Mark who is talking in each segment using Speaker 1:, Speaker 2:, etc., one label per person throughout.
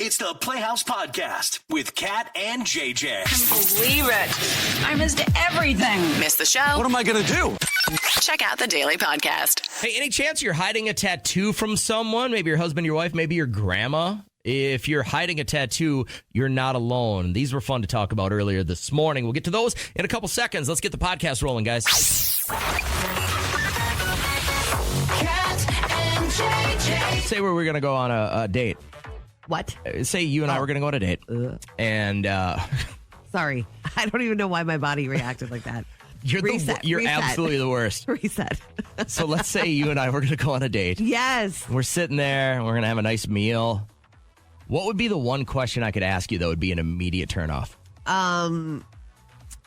Speaker 1: It's the Playhouse Podcast with Kat and JJ.
Speaker 2: Believe it. I missed everything.
Speaker 3: Missed the show?
Speaker 4: What am I going to do?
Speaker 3: Check out the Daily Podcast.
Speaker 5: Hey, any chance you're hiding a tattoo from someone? Maybe your husband, your wife, maybe your grandma? If you're hiding a tattoo, you're not alone. These were fun to talk about earlier this morning. We'll get to those in a couple seconds. Let's get the podcast rolling, guys. Say we're going to go on a date.
Speaker 6: What?
Speaker 5: Say you and I were going to go on a date. And
Speaker 6: sorry, I don't even know why my body reacted like that.
Speaker 5: You're
Speaker 6: Reset.
Speaker 5: absolutely the worst.
Speaker 6: Reset.
Speaker 5: So let's say you and I were going to go on a date.
Speaker 6: Yes.
Speaker 5: We're sitting there. We're going to have a nice meal. What would be the one question I could ask you that would be an immediate turnoff?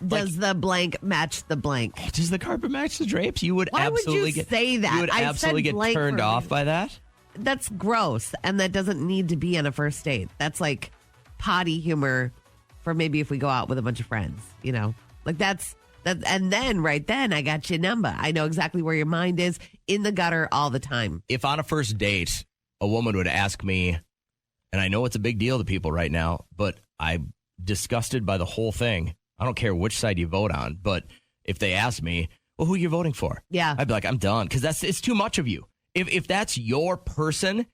Speaker 6: Does the blank match the blank?
Speaker 5: Does the carpet match the drapes? You would
Speaker 6: Why
Speaker 5: absolutely
Speaker 6: would you say that?
Speaker 5: You would
Speaker 6: I
Speaker 5: absolutely
Speaker 6: said
Speaker 5: get
Speaker 6: blank
Speaker 5: turned
Speaker 6: for a
Speaker 5: off
Speaker 6: reason.
Speaker 5: by that.
Speaker 6: That's gross, and that doesn't need to be on a first date. That's like potty humor for maybe if we go out with a bunch of friends, you know? Like that's that. And then right then, I got your number. I know exactly where your mind is, in the gutter all the time.
Speaker 5: If on a first date, a woman would ask me, and I know it's a big deal to people right now, but I'm disgusted by the whole thing. I don't care which side you vote on, but if they ask me, well, who are you voting for?
Speaker 6: Yeah.
Speaker 5: I'd be like, I'm done, because it's too much of you. If that's your person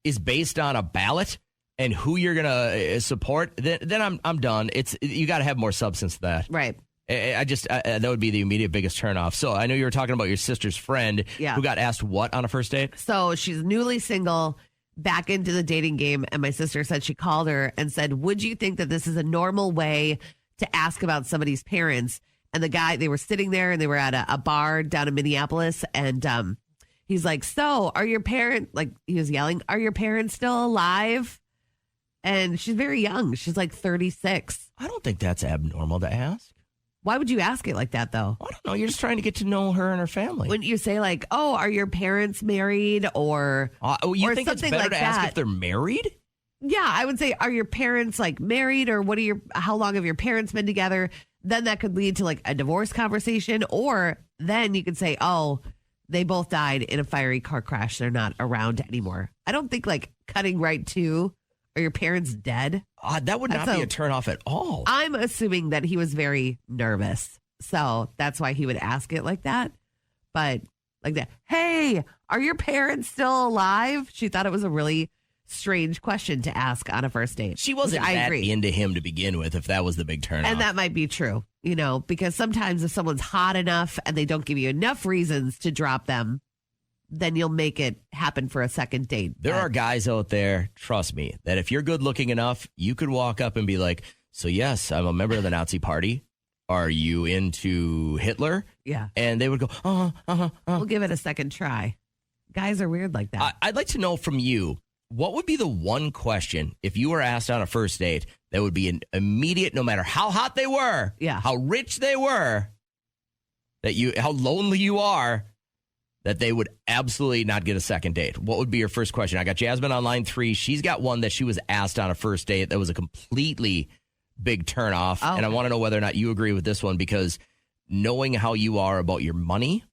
Speaker 5: is based on a ballot and who you're going to support, then I'm done. You got to have more substance to that.
Speaker 6: Right.
Speaker 5: That would be the immediate biggest turnoff. So I know you were talking about your sister's friend who got asked what on a first date?
Speaker 6: So she's newly single, back into the dating game, and my sister said she called her and said, would you think that this is a normal way to ask about somebody's parents? And the guy, they were sitting there and they were at a bar down in Minneapolis, and he's like, so are your parents, like he was yelling, are your parents still alive? And she's very young. She's like 36.
Speaker 5: I don't think that's abnormal to ask.
Speaker 6: Why would you ask it like that, though?
Speaker 5: I don't know. You're just trying to get to know her and her family.
Speaker 6: Wouldn't you say like, oh, are your parents married or
Speaker 5: you
Speaker 6: or
Speaker 5: think it's
Speaker 6: something
Speaker 5: better
Speaker 6: like
Speaker 5: to ask
Speaker 6: that?
Speaker 5: if they're married?
Speaker 6: Yeah, I would say, are your parents like married, or how long have your parents been together? Then that could lead to like a divorce conversation, or then you could say, oh, they both died in a fiery car crash. They're not around anymore. I don't think like cutting right to, are your parents dead?
Speaker 5: That would not be a turnoff at all.
Speaker 6: I'm assuming that he was very nervous. So that's why he would ask it like that. But like that, hey, are your parents still alive? She thought it was a really strange question to ask on a first date.
Speaker 5: She wasn't that into him to begin with, if that was the big turnoff.
Speaker 6: And that might be true, you know, because sometimes if someone's hot enough and they don't give you enough reasons to drop them, then you'll make it happen for a second date.
Speaker 5: There are guys out there, trust me, that if you're good looking enough, you could walk up and be like, so yes, I'm a member of the Nazi Party. Are you into Hitler?
Speaker 6: Yeah.
Speaker 5: And they would go,
Speaker 6: We'll give it a second try. Guys are weird like that.
Speaker 5: I'd like to know from you, what would be the one question, if you were asked on a first date, that would be an immediate, no matter how hot they were, how rich they were, how lonely you are, that they would absolutely not get a second date? What would be your first question? I got Jasmine on line 3. She's got one that she was asked on a first date that was a completely big turnoff. And I want to know whether or not you agree with this one, because knowing how you are about your money,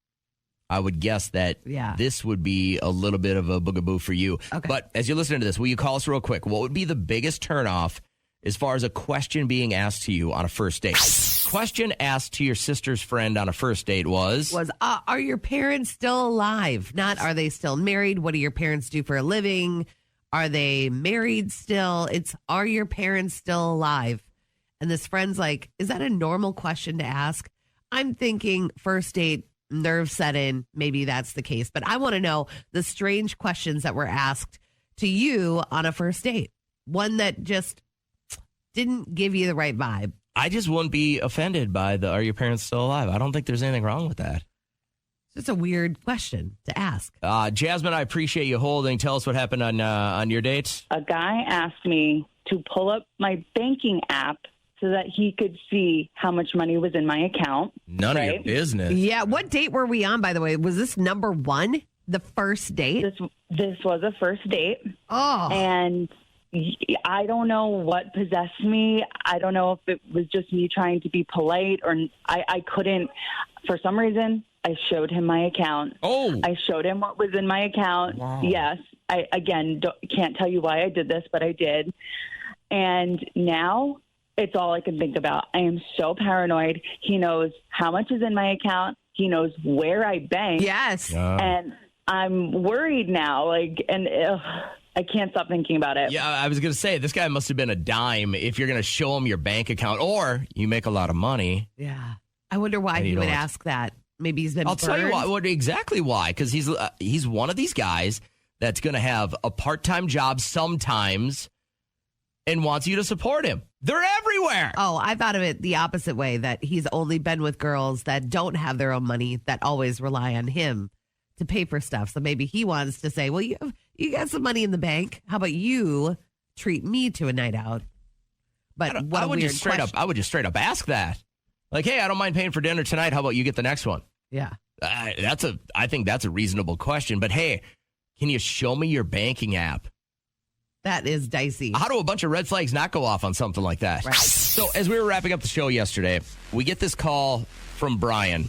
Speaker 5: I would guess that this would be a little bit of a boogaboo for you. Okay. But as you're listening to this, will you call us real quick? What would be the biggest turnoff as far as a question being asked to you on a first date? Question asked to your sister's friend on a first date was,
Speaker 6: are your parents still alive? Not, are they still married? What do your parents do for a living? Are they married still? It's, are your parents still alive? And this friend's like, is that a normal question to ask? I'm thinking first date, nerves set in. Maybe that's the case. But I want to know the strange questions that were asked to you on a first date. One that just didn't give you the right vibe.
Speaker 5: I just wouldn't be offended by the, are your parents still alive? I don't think there's anything wrong with that.
Speaker 6: It's just a weird question to ask.
Speaker 5: Jasmine, I appreciate you holding. Tell us what happened on your date.
Speaker 7: A guy asked me to pull up my banking app so that he could see how much money was in my account.
Speaker 5: None of your business.
Speaker 6: Yeah. What date were we on, by the way? Was this number one, the first date?
Speaker 7: This was a first date.
Speaker 6: Oh.
Speaker 7: And I don't know what possessed me. I don't know if it was just me trying to be polite, or I couldn't. For some reason, I showed him my account.
Speaker 5: Oh.
Speaker 7: I showed him what was in my account.
Speaker 5: Wow.
Speaker 7: Yes. I again can't tell you why I did this, but I did. And now it's all I can think about. I am so paranoid. He knows how much is in my account. He knows where I bank.
Speaker 6: Yes.
Speaker 7: And I'm worried now. I can't stop thinking about it.
Speaker 5: Yeah, I was going to say, this guy must have been a dime if you're going to show him your bank account, or you make a lot of money.
Speaker 6: Yeah. I wonder why he would ask that. Maybe he's been
Speaker 5: I'll tell you why. Exactly why. Because he's one of these guys that's going to have a part-time job sometimes and wants you to support him. They're everywhere.
Speaker 6: Oh, I thought of it the opposite way, that he's only been with girls that don't have their own money, that always rely on him to pay for stuff. So maybe he wants to say, well, you got some money in the bank. How about you treat me to a night out? But
Speaker 5: I would just straight up ask that. Like, hey, I don't mind paying for dinner tonight. How about you get the next one?
Speaker 6: Yeah.
Speaker 5: I think that's a reasonable question. But hey, can you show me your banking app?
Speaker 6: That is dicey.
Speaker 5: How do a bunch of red flags not go off on something like that?
Speaker 6: Right.
Speaker 5: So as we were wrapping up the show yesterday, we get this call from Brian.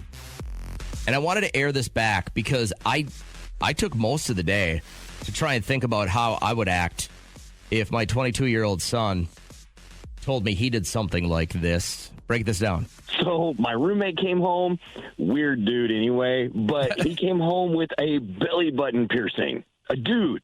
Speaker 5: And I wanted to air this back because I took most of the day to try and think about how I would act if my 22-year-old son told me he did something like this. Break this down.
Speaker 4: So my roommate came home, weird dude anyway, but he came home with a belly button piercing. A dude.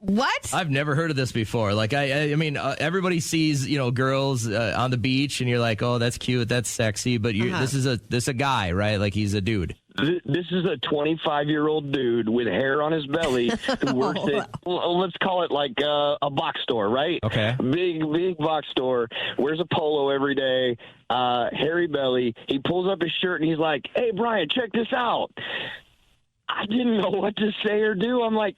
Speaker 6: What?
Speaker 5: I've never heard of this before. Like, I mean, everybody sees, girls on the beach, and you're like, oh, that's cute, that's sexy. But this is a guy, right? Like, he's a dude.
Speaker 4: This is a 25-year-old dude with hair on his belly who works at, let's call it like a box store, right?
Speaker 5: Okay.
Speaker 4: Big box store. Wears a polo every day. Hairy belly. He pulls up his shirt and he's like, hey, Brian, check this out. I didn't know what to say or do. I'm like,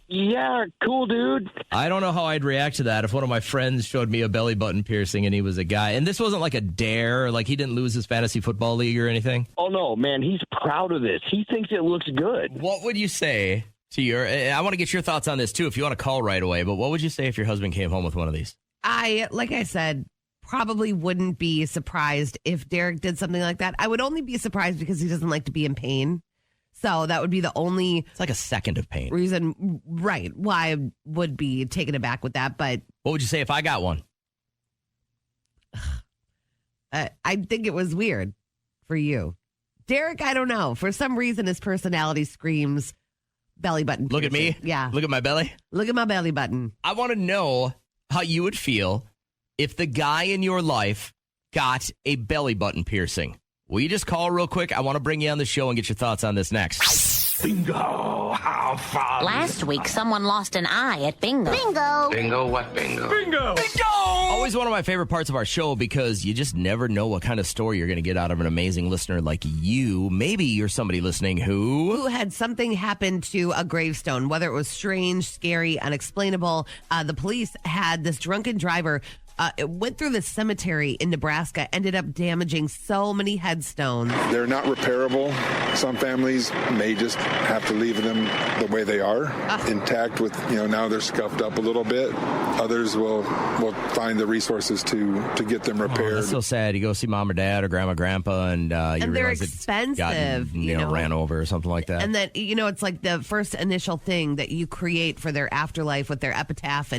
Speaker 4: yeah, cool, dude.
Speaker 5: I don't know how I'd react to that if one of my friends showed me a belly button piercing and he was a guy. And this wasn't like a dare, like he didn't lose his fantasy football league or anything.
Speaker 4: Oh, no, man, he's proud of this. He thinks it looks good.
Speaker 5: What would you say to I want to get your thoughts on this, too, if you want to call right away. But what would you say if your husband came home with one of these?
Speaker 6: Like I said, probably wouldn't be surprised if Derek did something like that. I would only be surprised because he doesn't like to be in pain. So that would be the only...
Speaker 5: It's like a second of pain.
Speaker 6: Reason, right, why I would be taken aback with that. But
Speaker 5: what would you say if I got one?
Speaker 6: I think it was weird for you. Derek, I don't know. For some reason, his personality screams belly button.
Speaker 5: Look at me?
Speaker 6: Yeah.
Speaker 5: Look at my belly?
Speaker 6: Look at my belly button.
Speaker 5: I want to know how you would feel if the guy in your life got a belly button piercing. Will you just call real quick? I want to bring you on the show and get your thoughts on this next.
Speaker 8: Bingo! How fun!
Speaker 9: Last week, someone lost an eye at bingo.
Speaker 8: Bingo! Bingo what bingo? Bingo!
Speaker 5: Bingo! Always one of my favorite parts of our show because you just never know what kind of story you're going to get out of an amazing listener like you. Maybe you're somebody listening who
Speaker 6: had something happen to a gravestone, whether it was strange, scary, unexplainable. The police had this drunken driver. It went through the cemetery in Nebraska, ended up damaging so many headstones.
Speaker 10: They're not repairable. Some families may just have to leave them the way they are, intact with, now they're scuffed up a little bit. Others will find the resources to get them repaired.
Speaker 5: That's so sad. You go see mom or dad or grandma, grandpa, and you
Speaker 6: they're
Speaker 5: realize
Speaker 6: expensive,
Speaker 5: it's gotten, ran over or something like that.
Speaker 6: And then, it's like the first initial thing that you create for their afterlife with their epitaph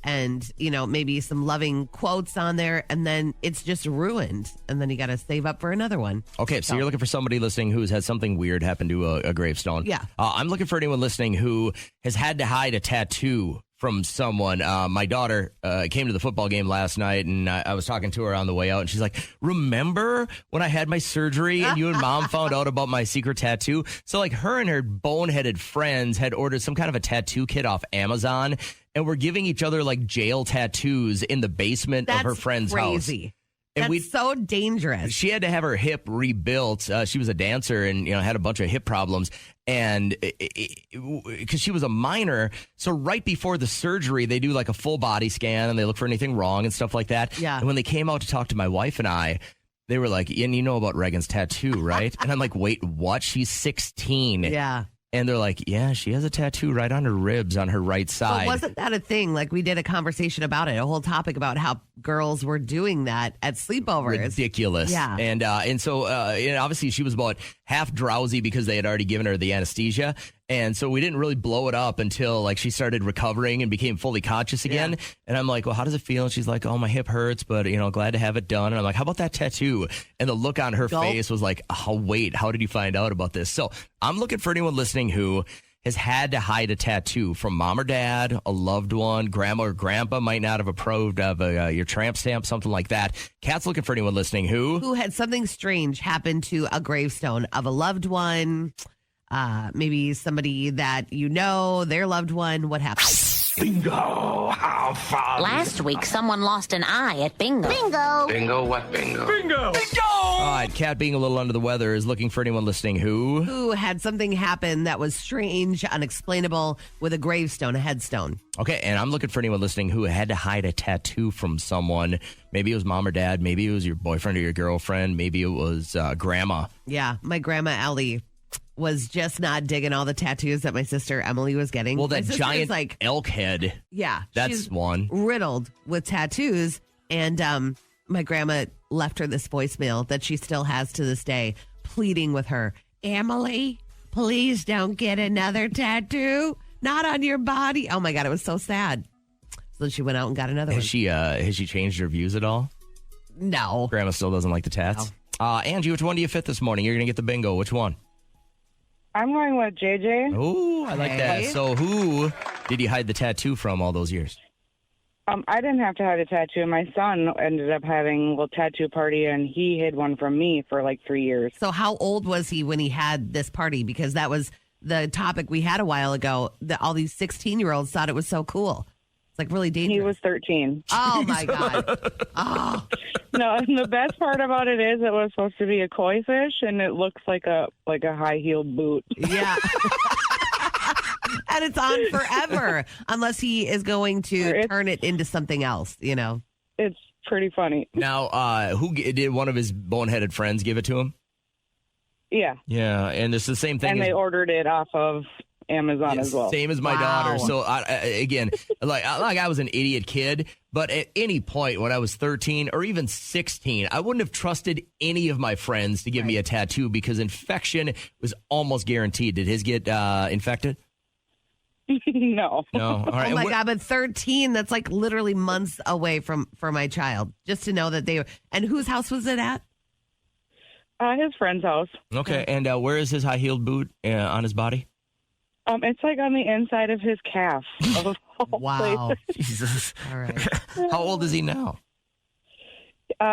Speaker 6: and maybe some loving quotes on there, and then it's just ruined, and then you got to save up for another one.
Speaker 5: Okay, so you're looking for somebody listening who's had something weird happen to a gravestone.
Speaker 6: Yeah.
Speaker 5: I'm looking for anyone listening who has had to hide a tattoo from someone. My daughter came to the football game last night, and I was talking to her on the way out, and she's like, remember when I had my surgery and you and mom found out about my secret tattoo? So like her and her boneheaded friends had ordered some kind of a tattoo kit off Amazon, and we're giving each other like jail tattoos in the basement of her friend's house. And
Speaker 6: that's so dangerous.
Speaker 5: She had to have her hip rebuilt. She was a dancer and had a bunch of hip problems, and because she was a minor, so right before the surgery, they do like a full body scan and they look for anything wrong and stuff like that.
Speaker 6: Yeah.
Speaker 5: And when they came out to talk to my wife and I, they were like, "And you know about Reagan's tattoo, right?" And I'm like, "Wait, what? She's 16."
Speaker 6: Yeah.
Speaker 5: And they're like, yeah, she has a tattoo right on her ribs on her right side.
Speaker 6: But wasn't that a thing? Like, we did a conversation about it, a whole topic about how girls were doing that at sleepovers.
Speaker 5: Ridiculous.
Speaker 6: Yeah.
Speaker 5: And so obviously she was about half drowsy because they had already given her the anesthesia. And so we didn't really blow it up until like she started recovering and became fully conscious again. Yeah. And I'm like, well, how does it feel? And she's like, oh, my hip hurts, but, glad to have it done. And I'm like, how about that tattoo? And the look on her face was like, oh, wait, how did you find out about this? So I'm looking for anyone listening who has had to hide a tattoo from mom or dad, a loved one, grandma or grandpa might not have approved of your tramp stamp, something like that. Kat's looking for anyone listening who
Speaker 6: had something strange happen to a gravestone of a loved one, maybe somebody that their loved one. What happened?
Speaker 8: Bingo! How fun!
Speaker 9: Last week, someone lost an eye at bingo.
Speaker 8: Bingo! Bingo what bingo?
Speaker 1: Bingo! Bingo!
Speaker 5: All right, Kat, being a little under the weather, is looking for anyone listening who
Speaker 6: had something happen that was strange, unexplainable, with a gravestone, a headstone.
Speaker 5: Okay, and I'm looking for anyone listening who had to hide a tattoo from someone. Maybe it was mom or dad. Maybe it was your boyfriend or your girlfriend. Maybe it was grandma.
Speaker 6: Yeah, my grandma, Ellie, was just not digging all the tattoos that my sister Emily was getting.
Speaker 5: Well, that giant elk head.
Speaker 6: Yeah.
Speaker 5: That's one.
Speaker 6: Riddled with tattoos. And my grandma left her this voicemail that she still has to this day, pleading with her, Emily, please don't get another tattoo. Not on your body. Oh, my God. It was so sad. So she went out and got another one.
Speaker 5: Has she changed her views at all?
Speaker 6: No.
Speaker 5: Grandma still doesn't like the tats? No. Angie, which one do you fit this morning? You're going to get the bingo. Which one?
Speaker 11: I'm going with JJ.
Speaker 5: Oh, I like that. So who did you hide the tattoo from all those years?
Speaker 11: I didn't have to hide a tattoo. My son ended up having a little tattoo party, and he hid one from me for like 3 years.
Speaker 6: So how old was he when he had this party? Because that was the topic we had a while ago, that all these 16-year-olds thought it was so cool. It's like really dangerous.
Speaker 11: He was 13.
Speaker 6: Oh, my God. Oh.
Speaker 11: No, and the best part about it is it was supposed to be a koi fish, and it looks like a high-heeled boot.
Speaker 6: Yeah. And it's on forever, unless he is going to turn it into something else,
Speaker 11: It's pretty funny.
Speaker 5: Now, did one of his boneheaded friends give it to him?
Speaker 11: Yeah.
Speaker 5: Yeah, and it's the same thing.
Speaker 11: And they ordered it off of Amazon as well.
Speaker 5: Same as my daughter. So again, I was an idiot kid, but at any point when I was 13 or even 16, I wouldn't have trusted any of my friends to give me a tattoo because infection was almost guaranteed. Did his get infected?
Speaker 11: No.
Speaker 5: All right.
Speaker 6: Oh my God, but 13, that's like literally months away for my child. Just to know that they were. And whose house was it at?
Speaker 11: His friend's house.
Speaker 5: Okay, and where is his high-heeled boot on his body?
Speaker 11: It's like on the inside of his calf.
Speaker 6: Wow.
Speaker 5: Jesus.
Speaker 6: All right.
Speaker 5: How old is he now?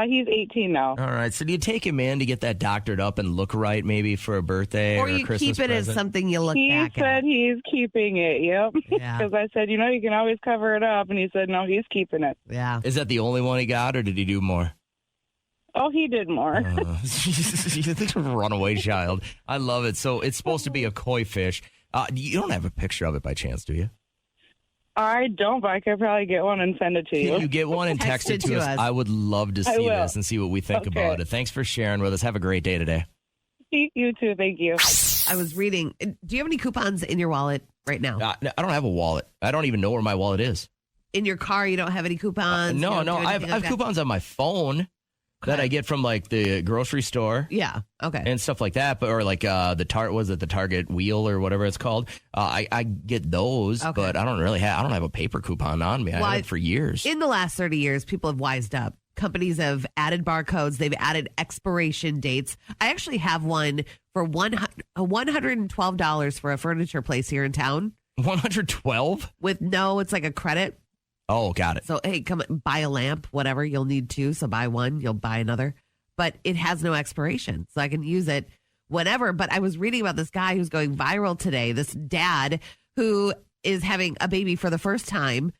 Speaker 11: He's 18 now.
Speaker 5: All right. So do you take him in to get that doctored up and look right maybe for a birthday or
Speaker 6: you
Speaker 5: a Christmas
Speaker 6: keep it
Speaker 5: present?
Speaker 6: as something you look
Speaker 11: He
Speaker 6: back at?
Speaker 11: said he's keeping it, yep. Because I said, you can always cover it up. And he said, no, he's keeping it.
Speaker 6: Yeah.
Speaker 5: Is that the only one he got or did he do more?
Speaker 11: Oh, he did more.
Speaker 5: Runaway child. I love it. So it's supposed to be a koi fish. You don't have a picture of it by chance, do you?
Speaker 11: I don't, but I could probably get one and send it to you.
Speaker 5: Can you get one and text it to us? I would love to see this and see what we think about it. Thanks for sharing with us. Have a great day today.
Speaker 11: You too. Thank you.
Speaker 6: I was reading. Do you have any coupons in your wallet right now?
Speaker 5: I don't have a wallet. I don't even know where my wallet is.
Speaker 6: In your car, you don't have any coupons?
Speaker 5: No. I have coupons on my phone. That I get from like the grocery store.
Speaker 6: Yeah. Okay.
Speaker 5: And stuff like that. Or like the Target wheel or whatever it's called. I get those, but I don't have a paper coupon on me. I had it for years.
Speaker 6: In the last 30 years, people have wised up. Companies have added barcodes. They've added expiration dates. I actually have one for $112 for a furniture place here in town.
Speaker 5: 112?
Speaker 6: It's like a credit.
Speaker 5: Oh, got it.
Speaker 6: So, hey, come buy a lamp, whatever. You'll need two. So buy one, you'll buy another. But it has no expiration. So I can use it whenever. But I was reading about this guy who's going viral today, this dad who is having a baby for the first time.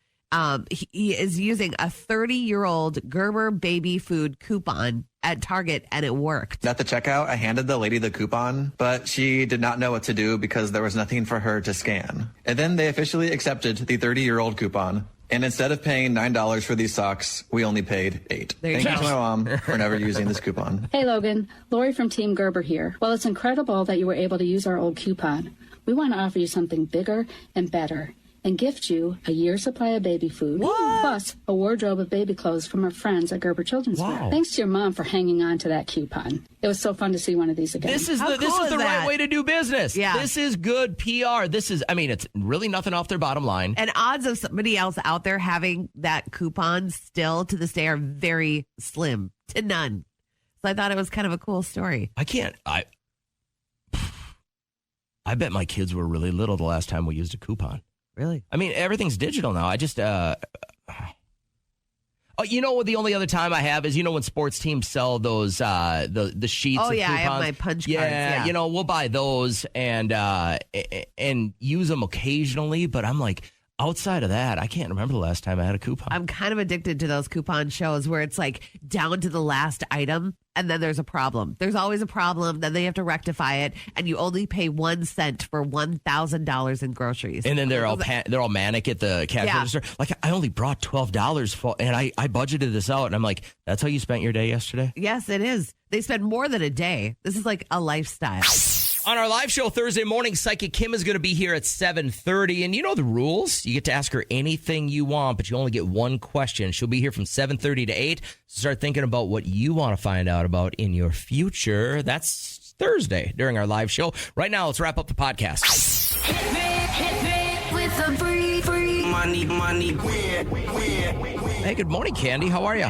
Speaker 6: He is using a 30-year-old Gerber baby food coupon at Target, and it worked.
Speaker 12: At the checkout, I handed the lady the coupon, but she did not know what to do because there was nothing for her to scan. And then they officially accepted the 30-year-old coupon. And instead of paying $9 for these socks, we only paid $8. Thank you to my mom for never using this coupon.
Speaker 13: Hey, Logan. Lori from Team Gerber here. Well, it's incredible that you were able to use our old coupon. We want to offer you something bigger and better. and gift you a year's supply of baby food, plus a wardrobe of baby clothes from our friends at Gerber Children's Wear. Thanks to your mom for hanging on to that coupon. It was so fun to see one of these again.
Speaker 5: This is the right way to do business. Yeah. This is good PR. It's really nothing off their bottom line.
Speaker 6: And odds of somebody else out there having that coupon still to this day are very slim to none. So I thought it was kind of a cool story.
Speaker 5: I bet my kids were really little the last time we used a coupon.
Speaker 6: Really?
Speaker 5: I mean, everything's digital now. I just, the only other time I have is, when sports teams sell those, the sheets of coupons.
Speaker 6: I have my punch cards. Yeah.
Speaker 5: We'll buy those and use them occasionally. But I'm like, outside of that, I can't remember the last time I had a coupon.
Speaker 6: I'm kind of addicted to those coupon shows where it's like down to the last item and then there's a problem. There's always a problem. Then they have to rectify it and you only pay 1 cent for $1,000 in groceries.
Speaker 5: And then they're all manic at the cash register. Like, I only brought $12 for, and I budgeted this out. And I'm like, that's how you spent your day yesterday?
Speaker 6: Yes, it is. They spend more than a day. This is like a lifestyle.
Speaker 5: On our live show Thursday morning, Psychic Kim is going to be here at 7:30. And you know the rules. You get to ask her anything you want, but you only get one question. She'll be here from 7:30 to 8. So start thinking about what you want to find out about in your future. That's Thursday during our live show. Right now, let's wrap up the podcast.
Speaker 14: Hit me with the free money.
Speaker 5: Hey, good morning, Candy. How are you?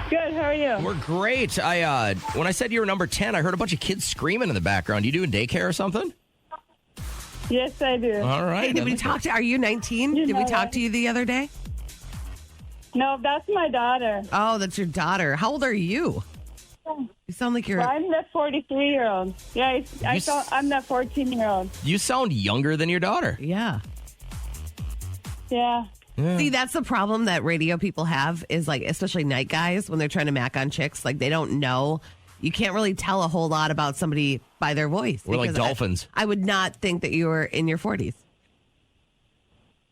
Speaker 15: Good, how are you?
Speaker 5: We're great. When I said you were number 10, I heard a bunch of kids screaming in the background. You doing daycare or something?
Speaker 15: Yes, I do.
Speaker 5: All right.
Speaker 6: Hey, did we talk to, are you 19? Did we talk to you the other day?
Speaker 15: No, that's my daughter.
Speaker 6: Oh, that's your daughter. How old are you? You sound like you're...
Speaker 15: Well, I'm the 43-year-old. Yeah, I'm the 14-year-old.
Speaker 5: You sound younger than your daughter.
Speaker 6: Yeah.
Speaker 15: Yeah.
Speaker 6: See, that's the problem that radio people have is like, especially night guys, when they're trying to mac on chicks, like they don't know. You can't really tell a whole lot about somebody by their voice.
Speaker 5: We're like dolphins.
Speaker 6: I would not think that you were in your 40s.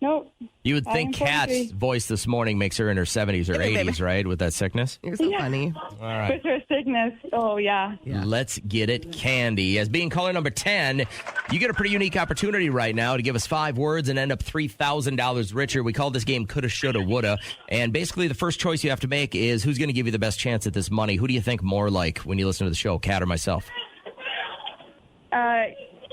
Speaker 15: Nope.
Speaker 5: You would think Kat's voice this morning makes her in her 70s or 80s, right? With that sickness?
Speaker 6: You're so funny.
Speaker 5: All right.
Speaker 15: With her sickness. Oh, yeah.
Speaker 5: Let's get it, Candy. As being caller number 10, you get a pretty unique opportunity right now to give us 5 words and end up $3,000 richer. We call this game Coulda, Shoulda, Woulda. And basically, the first choice you have to make is who's going to give you the best chance at this money. Who do you think more like when you listen to the show, Kat or myself?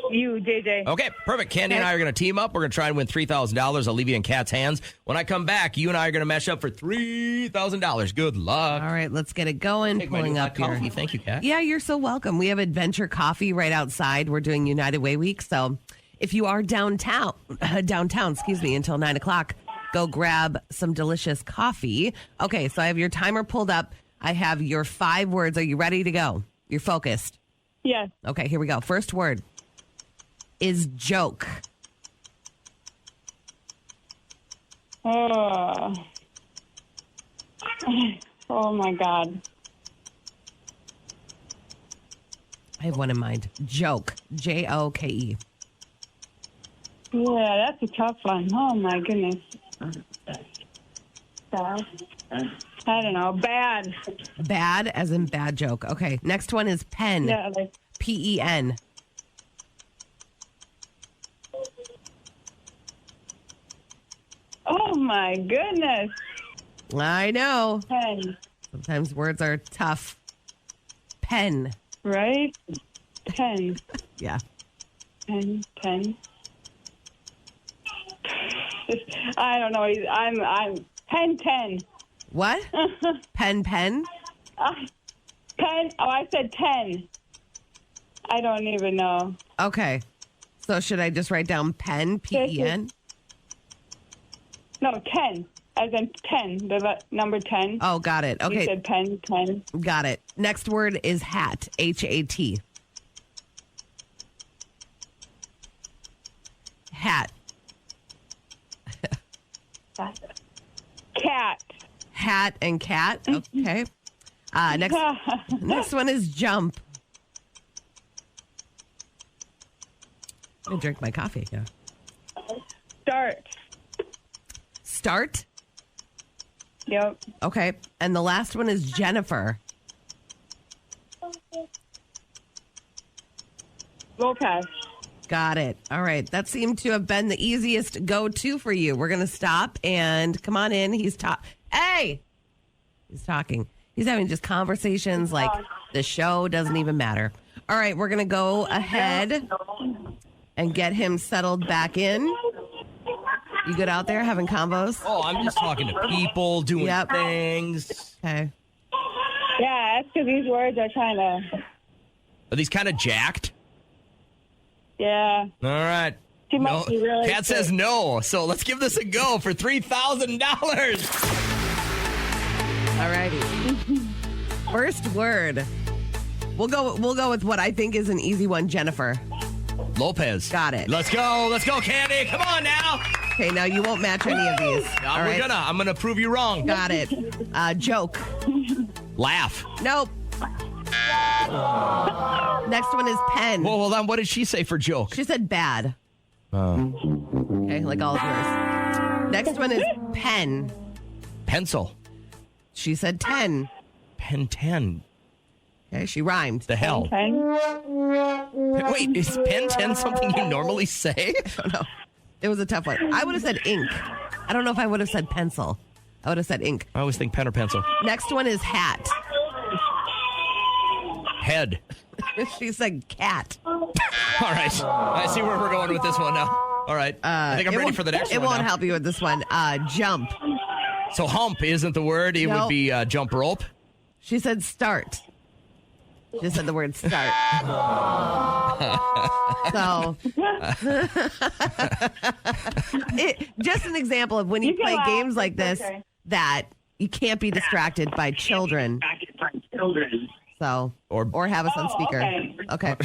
Speaker 15: You, JJ.
Speaker 5: Okay, perfect. Candy and I are going to team up. We're going to try and win $3,000. I'll leave you in Kat's hands. When I come back, you and I are going to mesh up for $3,000. Good luck.
Speaker 6: All right, let's get it going. Pulling up here.
Speaker 5: Coffee. Thank you, Kat.
Speaker 6: Yeah, you're so welcome. We have Adventure Coffee right outside. We're doing United Way Week. So if you are downtown, until 9 o'clock, go grab some delicious coffee. Okay, so I have your timer pulled up. I have your 5 words. Are you ready to go? You're focused?
Speaker 15: Yes.
Speaker 6: Okay, here we go. First word is joke.
Speaker 15: Oh my God.
Speaker 6: I have one in mind. Joke. Joke.
Speaker 15: Yeah, that's a tough one. Oh my goodness. Bad. I don't know. Bad.
Speaker 6: Bad as in bad joke. Okay. Next one is pen.
Speaker 15: Yeah, like
Speaker 6: Pen.
Speaker 15: Oh my goodness.
Speaker 6: I know.
Speaker 15: Pen.
Speaker 6: Sometimes words are tough. Pen.
Speaker 15: Right? Pen.
Speaker 6: Yeah.
Speaker 15: Pen. I don't know. I'm pen.
Speaker 6: What? Pen.
Speaker 15: Pen. Oh, I said 10. I don't even know.
Speaker 6: Okay. So should I just write down pen? Pen?
Speaker 15: No, 10. As in 10. The number 10.
Speaker 6: Oh, got it. Okay.
Speaker 15: You said pen.
Speaker 6: Got it. Next word is hat. Hat. Hat.
Speaker 15: Cat.
Speaker 6: Hat and cat. Okay. Next one is jump. I'm gonna drink my coffee. Yeah. Start.
Speaker 15: Yep.
Speaker 6: Okay. And the last one is Jennifer.
Speaker 15: Okay.
Speaker 6: Got it. All right. That seemed to have been the easiest go-to for you. We're going to stop and come on in. He's Hey! He's talking. He's having just conversations like the show doesn't even matter. All right. We're going to go ahead and get him settled back in. You good out there having combos?
Speaker 5: Oh, I'm just talking to people, doing things.
Speaker 6: Okay.
Speaker 15: Yeah, that's because these words are kind of...
Speaker 5: Are these kind of jacked?
Speaker 15: Yeah.
Speaker 5: All right.
Speaker 15: She must be really
Speaker 5: Kat says no, so let's give this a go for $3,000.
Speaker 6: All righty. First word. We'll go with what I think is an easy one, Jennifer.
Speaker 5: Lopez.
Speaker 6: Got it.
Speaker 5: Let's go, Candy. Come on now.
Speaker 6: Okay, now you won't match any of these.
Speaker 5: I'm gonna prove you wrong.
Speaker 6: Got it. Joke.
Speaker 5: Laugh.
Speaker 6: Nope. Next one is pen.
Speaker 5: Well, hold on. What did she say for joke?
Speaker 6: She said bad.
Speaker 5: Oh.
Speaker 6: Okay, like all of yours. Next one is pen.
Speaker 5: Pencil.
Speaker 6: She said 10.
Speaker 5: Pen 10.
Speaker 6: Okay, she rhymed.
Speaker 5: The hell? Wait, is pen 10 something you normally say?
Speaker 6: I don't know. It was a tough one. I would have said ink. I don't know if I would have said pencil. I would have said ink.
Speaker 5: I always think pen or pencil.
Speaker 6: Next one is hat.
Speaker 5: Head.
Speaker 6: She said cat.
Speaker 5: All right. I see where we're going with this one now. All right. I think I'm ready for the next one.
Speaker 6: It won't
Speaker 5: now.
Speaker 6: help you with this one. Jump.
Speaker 5: So hump isn't the word. It would be jump rope.
Speaker 6: She said start. She said the word start. So, just an example of when you play games like this that you can't be distracted by children. So, or have us on speaker. Okay.